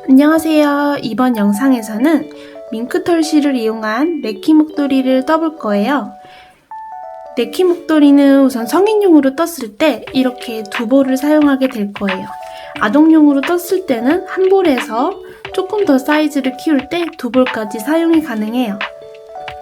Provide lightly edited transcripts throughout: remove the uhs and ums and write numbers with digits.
안녕하세요. 이번 영상에서는 밍크털실을 이용한 네키 목도리를 떠볼 거예요. 네키 목도리는 우선 성인용으로 떴을 때 이렇게 두 볼을 사용하게 될 거예요. 아동용으로 떴을 때는 한 볼에서 조금 더 사이즈를 키울 때 두 볼까지 사용이 가능해요.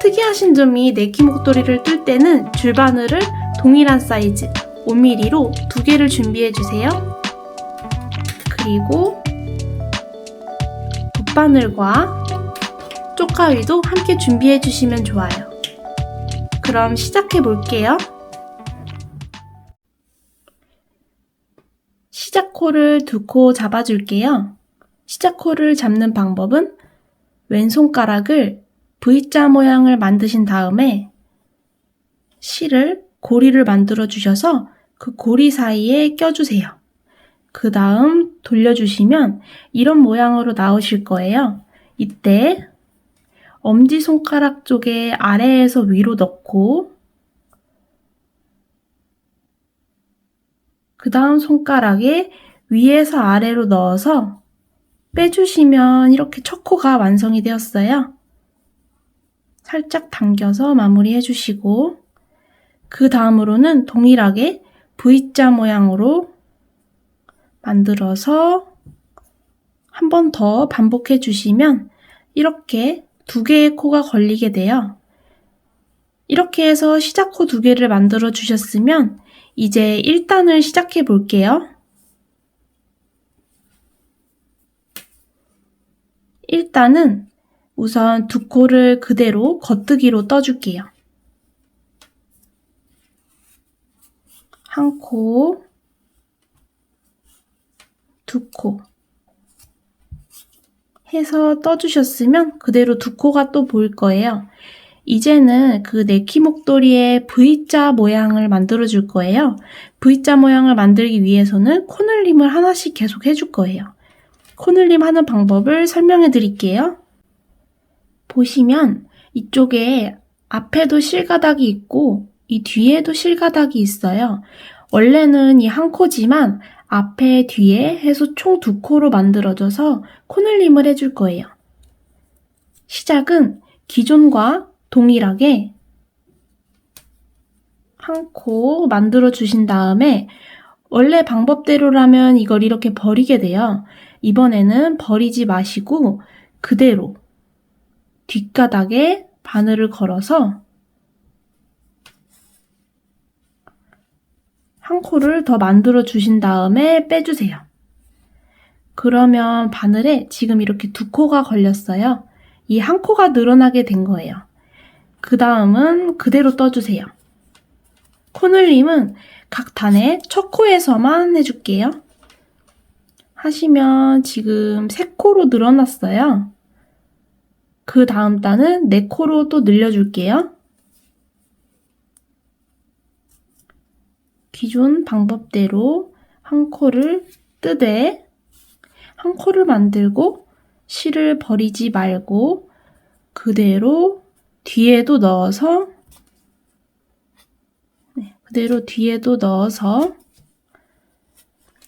특이하신 점이 네키 목도리를 뜰 때는 줄바늘을 동일한 사이즈 5mm로 두 개를 준비해 주세요. 그리고 붓바늘과 쪽가위도 함께 준비해 주시면 좋아요. 그럼 시작해 볼게요. 시작코를 두 코 잡아줄게요. 시작코를 잡는 방법은 왼손가락을 V자 모양을 만드신 다음에 실을 고리를 만들어 주셔서 그 고리 사이에 껴주세요. 그 다음 돌려주시면 이런 모양으로 나오실 거예요. 이때 엄지손가락 쪽에 아래에서 위로 넣고 그 다음 손가락에 위에서 아래로 넣어서 빼주시면 이렇게 첫 코가 완성이 되었어요. 살짝 당겨서 마무리 해주시고 그 다음으로는 동일하게 V자 모양으로 만들어서 한 번 더 반복해 주시면 이렇게 두 개의 코가 걸리게 돼요. 이렇게 해서 시작코 두 개를 만들어 주셨으면 이제 1단을 시작해 볼게요. 1단은 우선 두 코를 그대로 겉뜨기로 떠줄게요. 한 코, 두 코 해서 떠주셨으면 그대로 두 코가 또 보일 거예요. 이제는 그 네키 목도리의 V자 모양을 만들어 줄 거예요. V자 모양을 만들기 위해서는 코늘림을 하나씩 계속 해줄 거예요. 코늘림 하는 방법을 설명해 드릴게요. 보시면 이쪽에 앞에도 실가닥이 있고 이 뒤에도 실가닥이 있어요. 원래는 이 한 코지만 앞에 뒤에 해서 총 두 코로 만들어져서 코늘림을 해줄 거예요. 시작은 기존과 동일하게 한 코 만들어 주신 다음에 원래 방법대로라면 이걸 이렇게 버리게 돼요. 이번에는 버리지 마시고 그대로 뒷가닥에 바늘을 걸어서 한 코를 더 만들어 주신 다음에 빼주세요. 그러면 바늘에 지금 이렇게 두 코가 걸렸어요. 이 한 코가 늘어나게 된 거예요. 그 다음은 그대로 떠주세요. 코늘림은 각 단의 첫 코에서만 해줄게요. 하시면 지금 3코로 늘어났어요. 그 다음 단은 4코로 또 늘려줄게요. 기존 방법대로 한 코를 뜨되 한 코를 만들고 실을 버리지 말고 그대로 뒤에도 넣어서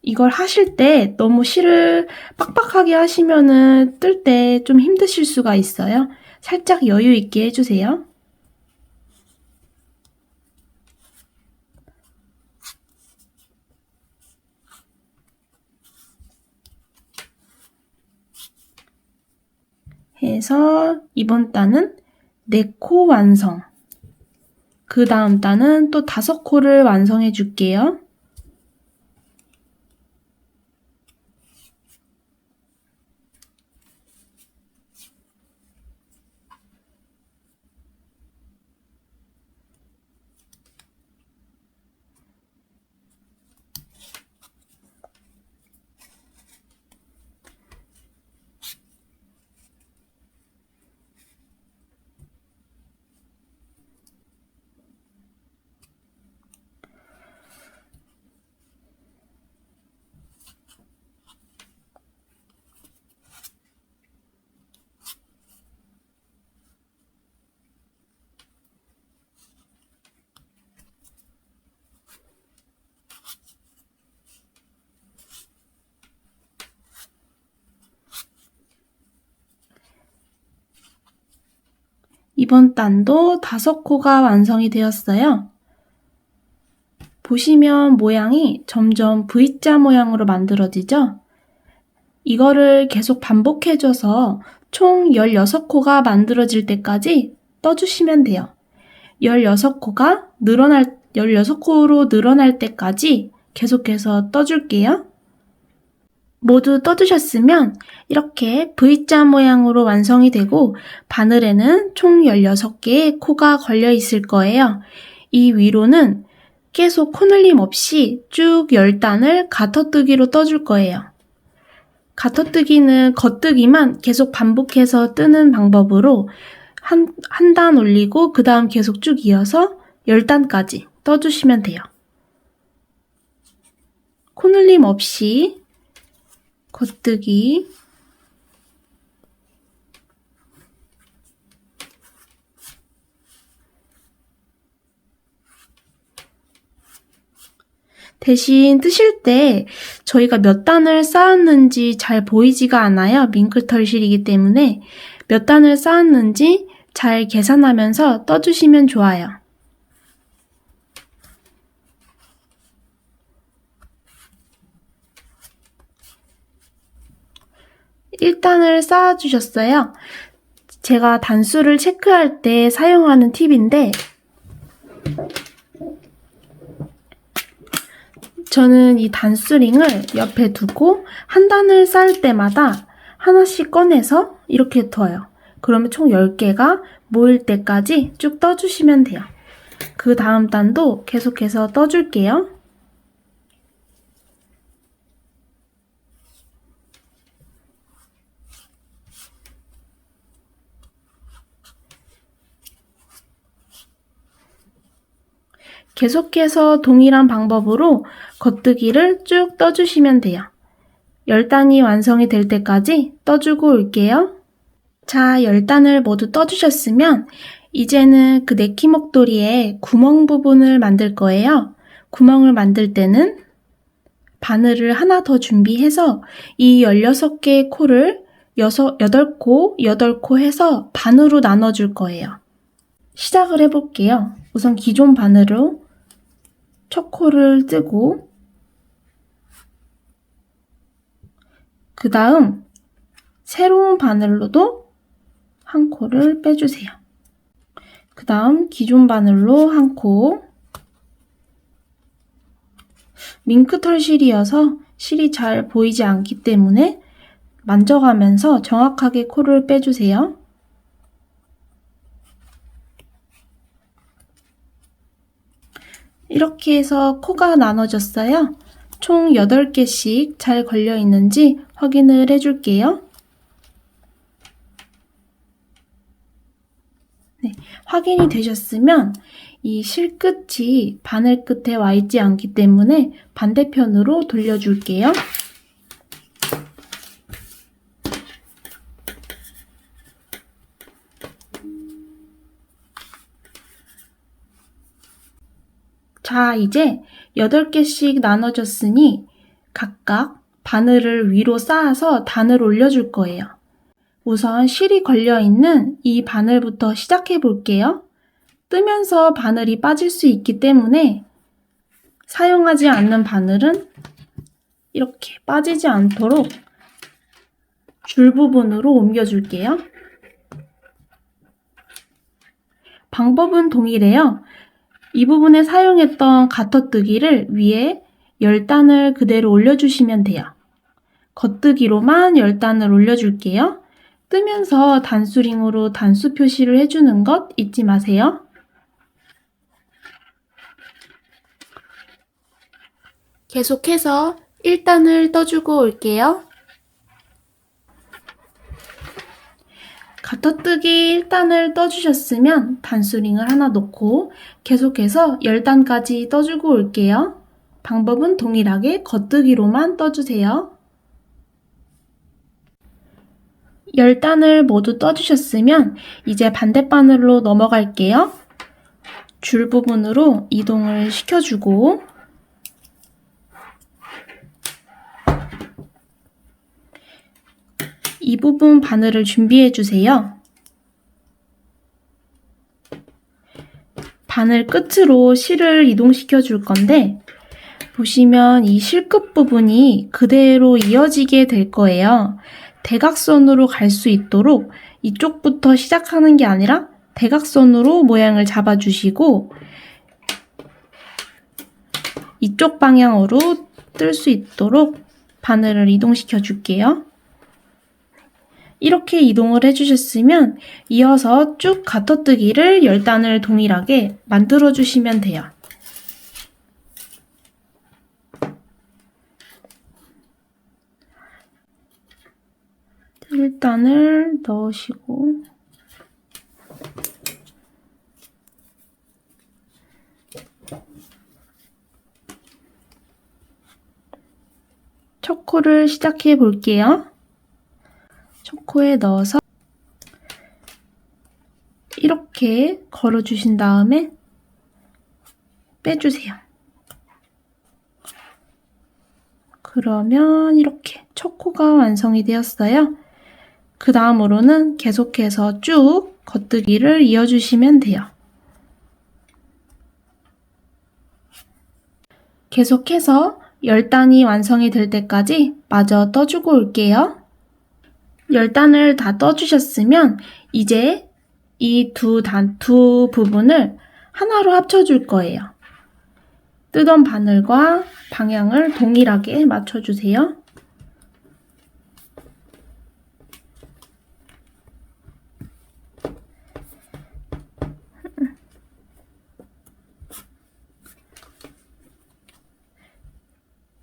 이걸 하실 때 너무 실을 빡빡하게 하시면은 뜰 때 좀 힘드실 수가 있어요. 살짝 여유 있게 해주세요. 해서 이번 단은 4코 완성. 그 다음 단은 또 5코를 완성해 줄게요. 이번 단도 5코가 완성이 되었어요. 보시면 모양이 점점 V자 모양으로 만들어지죠? 이거를 계속 반복해줘서 총 16코가 만들어질 때까지 떠주시면 돼요. 16코로 늘어날 때까지 계속해서 떠줄게요. 모두 떠주셨으면 이렇게 V자 모양으로 완성이 되고 바늘에는 총 16개의 코가 걸려 있을 거예요. 이 위로는 계속 코늘림 없이 쭉 10단을 가터뜨기로 떠줄 거예요. 가터뜨기는 겉뜨기만 계속 반복해서 뜨는 방법으로 한 단 올리고 그 다음 계속 쭉 이어서 10단까지 떠주시면 돼요. 코늘림 없이 겉뜨기 대신 뜨실 때 저희가 몇 단을 쌓았는지 잘 보이지가 않아요. 밍크털실이기 때문에 몇 단을 쌓았는지 잘 계산하면서 떠주시면 좋아요. 1단을 쌓아주셨어요. 제가 단수를 체크할 때 사용하는 팁인데 저는 이 단수링을 옆에 두고 한 단을 쌓을 때마다 하나씩 꺼내서 이렇게 둬요. 그러면 총 10개가 모일 때까지 쭉 떠주시면 돼요. 그 다음 단도 계속해서 떠줄게요. 계속해서 동일한 방법으로 겉뜨기를 쭉 떠주시면 돼요. 10단이 완성이 될 때까지 떠주고 올게요. 자, 10단을 모두 떠주셨으면 이제는 그 네키 목도리에 구멍 부분을 만들 거예요. 구멍을 만들 때는 바늘을 하나 더 준비해서 이 16개의 코를 8코 해서 반으로 나눠줄 거예요. 시작을 해볼게요. 우선 기존 바늘로 첫 코를 뜨고 그 다음 새로운 바늘로도 한 코를 빼주세요. 그 다음 기존 바늘로 한 코. 밍크털 실이어서 실이 잘 보이지 않기 때문에 만져가면서 정확하게 코를 빼주세요. 이렇게 해서 코가 나눠졌어요. 총 8개씩 잘 걸려 있는지 확인을 해줄게요. 네, 확인이 되셨으면 이 실끝이 바늘 끝에 와 있지 않기 때문에 반대편으로 돌려줄게요. 자, 이제 8개씩 나눠졌으니 각각 바늘을 위로 쌓아서 단을 올려줄 거예요. 우선 실이 걸려있는 이 바늘부터 시작해 볼게요. 뜨면서 바늘이 빠질 수 있기 때문에 사용하지 않는 바늘은 이렇게 빠지지 않도록 줄 부분으로 옮겨줄게요. 방법은 동일해요. 이 부분에 사용했던 가터뜨기를 위에 10단을 그대로 올려주시면 돼요. 겉뜨기로만 10단을 올려줄게요. 뜨면서 단수링으로 단수 표시를 해주는 것 잊지 마세요. 계속해서 1단을 떠주고 올게요. 가터뜨기 1단을 떠주셨으면 단수링을 하나 놓고 계속해서 10단까지 떠주고 올게요. 방법은 동일하게 겉뜨기로만 떠주세요. 10단을 모두 떠주셨으면 이제 반대바늘로 넘어갈게요. 줄 부분으로 이동을 시켜주고 이 부분 바늘을 준비해 주세요. 바늘 끝으로 실을 이동시켜 줄 건데 보시면 이 실끝 부분이 그대로 이어지게 될 거예요. 대각선으로 갈 수 있도록 이쪽부터 시작하는 게 아니라 대각선으로 모양을 잡아주시고 이쪽 방향으로 뜰 수 있도록 바늘을 이동시켜 줄게요. 이렇게 이동을 해주셨으면 이어서 쭉 가터뜨기를 10단을 동일하게 만들어 주시면 돼요. 1단을 넣으시고 첫 코를 시작해 볼게요. 첫 코에 넣어서 이렇게 걸어주신 다음에 빼주세요. 그러면 이렇게 첫 코가 완성이 되었어요. 그 다음으로는 계속해서 쭉 겉뜨기를 이어주시면 돼요. 계속해서 10단이 완성이 될 때까지 마저 떠주고 올게요. 10단을 다 떠주셨으면 이제 이 두 부분을 하나로 합쳐줄 거예요. 뜨던 바늘과 방향을 동일하게 맞춰주세요.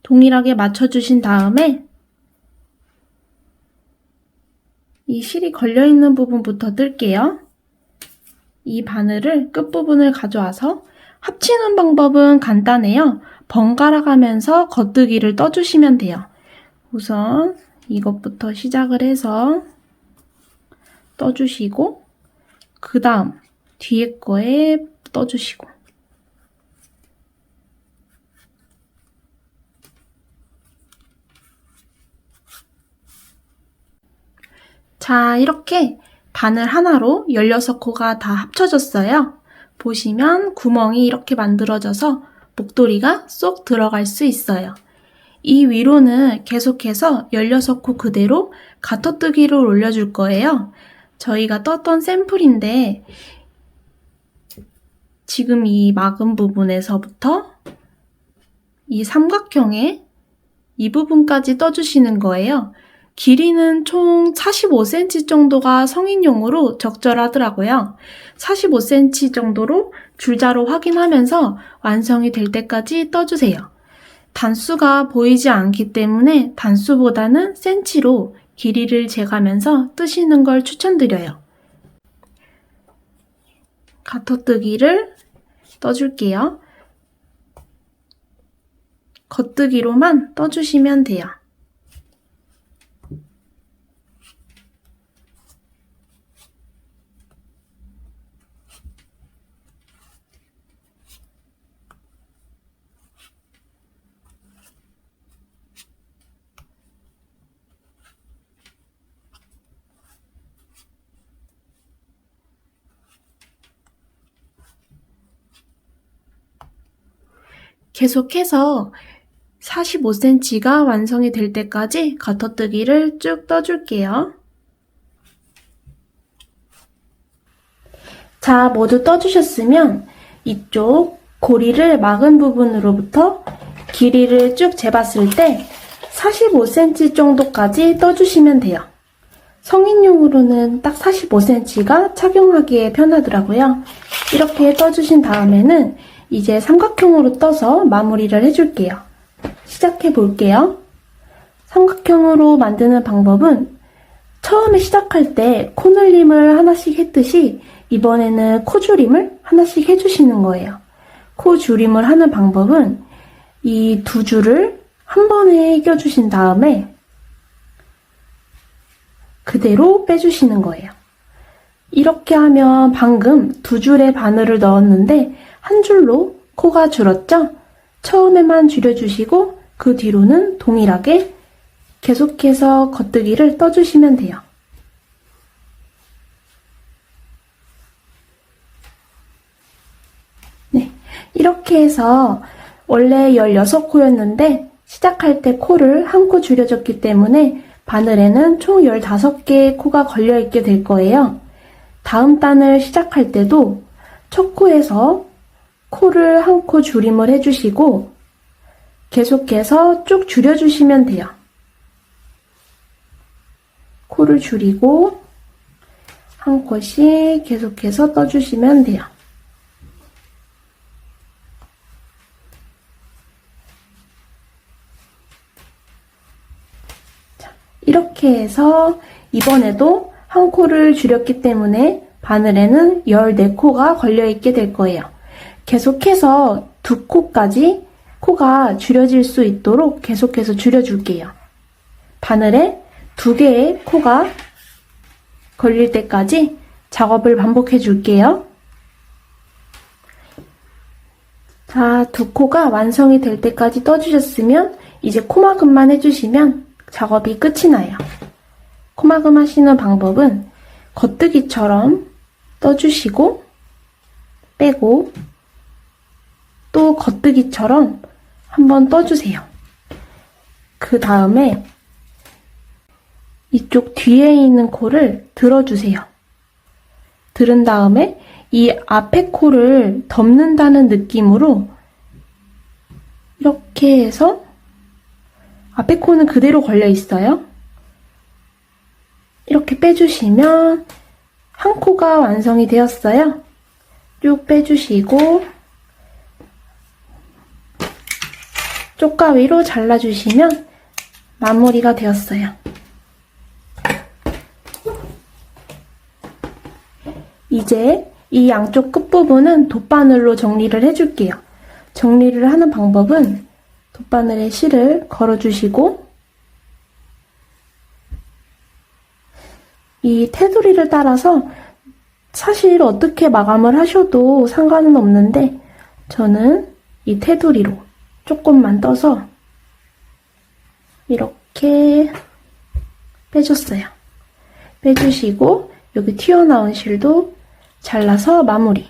동일하게 맞춰주신 다음에 이 실이 걸려있는 부분부터 뜰게요. 이 바늘을 끝부분을 가져와서 합치는 방법은 간단해요. 번갈아 가면서 겉뜨기를 떠주시면 돼요. 우선 이것부터 시작을 해서 떠주시고 그 다음 뒤에 거에 떠주시고 자, 이렇게 바늘 하나로 16코가 다 합쳐졌어요. 보시면 구멍이 이렇게 만들어져서 목도리가 쏙 들어갈 수 있어요. 이 위로는 계속해서 16코 그대로 가터뜨기를 올려줄 거예요. 저희가 떴던 샘플인데 지금 이 막은 부분에서부터 이 삼각형의 이 부분까지 떠주시는 거예요. 길이는 총 45cm 정도가 성인용으로 적절하더라고요. 45cm 정도로 줄자로 확인하면서 완성이 될 때까지 떠주세요. 단수가 보이지 않기 때문에 단수보다는 cm로 길이를 재가면서 뜨시는 걸 추천드려요. 가터뜨기를 떠줄게요. 겉뜨기로만 떠주시면 돼요. 계속해서 45cm가 완성이 될 때까지 가터뜨기를 쭉 떠줄게요. 자, 모두 떠주셨으면 이쪽 고리를 막은 부분으로부터 길이를 쭉 재봤을 때 45cm 정도까지 떠주시면 돼요. 성인용으로는 딱 45cm가 착용하기에 편하더라고요. 이렇게 떠주신 다음에는 이제 삼각형으로 떠서 마무리를 해줄게요. 시작해 볼게요. 삼각형으로 만드는 방법은 처음에 시작할 때 코늘림을 하나씩 했듯이 이번에는 코줄임을 하나씩 해주시는 거예요. 코줄임을 하는 방법은 이 두 줄을 한 번에 껴주신 다음에 그대로 빼주시는 거예요. 이렇게 하면 방금 두 줄의 바늘을 넣었는데 한 줄로 코가 줄었죠? 처음에만 줄여주시고 그 뒤로는 동일하게 계속해서 겉뜨기를 떠주시면 돼요. 이렇게 해서 원래 16코였는데 시작할 때 코를 한 코 줄여줬기 때문에 바늘에는 총 15개의 코가 걸려있게 될 거예요. 다음 단을 시작할 때도 첫 코에서 코를 한 코 줄임을 해주시고 계속해서 쭉 줄여주시면 돼요. 코를 줄이고 한 코씩 계속해서 떠주시면 돼요. 자, 이렇게 해서 이번에도 한 코를 줄였기 때문에 바늘에는 14코가 걸려있게 될 거예요. 계속해서 2코까지 코가 줄여질 수 있도록 계속해서 줄여줄게요. 바늘에 2개의 코가 걸릴 때까지 작업을 반복해 줄게요. 자, 2코가 완성이 될 때까지 떠주셨으면 이제 코막음만 해주시면 작업이 끝이 나요. 코막음 하시는 방법은 겉뜨기처럼 떠주시고 빼고 또 겉뜨기처럼 한번 떠주세요. 그 다음에 이쪽 뒤에 있는 코를 들어주세요. 들은 다음에 이 앞에 코를 덮는다는 느낌으로 이렇게 해서 앞에 코는 그대로 걸려 있어요. 이렇게 빼주시면 한 코가 완성이 되었어요. 쭉 빼주시고 쪽가위로 잘라주시면 마무리가 되었어요. 이제 이 양쪽 끝부분은 돗바늘로 정리를 해줄게요. 정리를 하는 방법은 돗바늘에 실을 걸어주시고 이 테두리를 따라서 사실 어떻게 마감을 하셔도 상관은 없는데 저는 이 테두리로 조금만 떠서 이렇게 빼줬어요. 빼주시고 여기 튀어나온 실도 잘라서 마무리.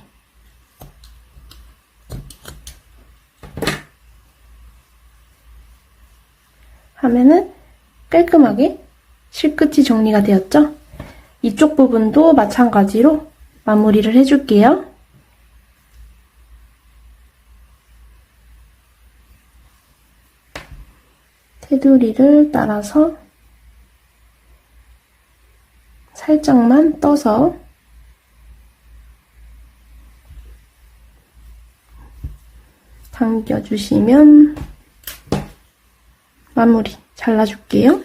하면은 깔끔하게 실끝이 정리가 되었죠? 이쪽 부분도 마찬가지로 마무리를 해줄게요. 테두리를 따라서 살짝만 떠서 당겨주시면 마무리 잘라줄게요.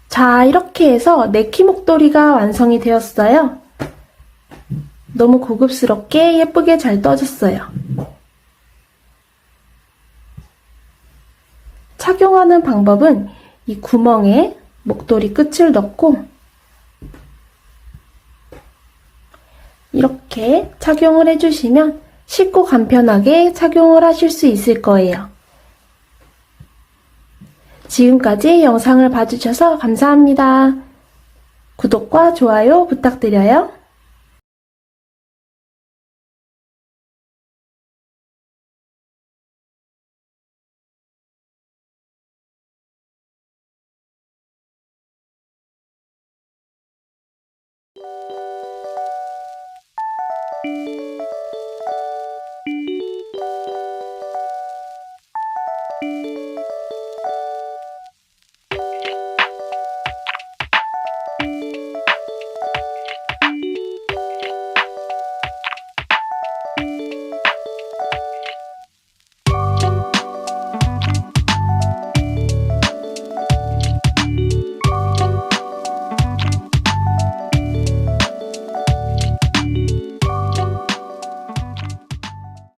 자, 이렇게 해서 네키 목도리가 완성이 되었어요. 너무 고급스럽게 예쁘게 잘 떠졌어요. 착용하는 방법은 이 구멍에 목도리 끝을 넣고 이렇게 착용을 해주시면 쉽고 간편하게 착용을 하실 수 있을 거예요. 지금까지 영상을 봐주셔서 감사합니다. 구독과 좋아요 부탁드려요.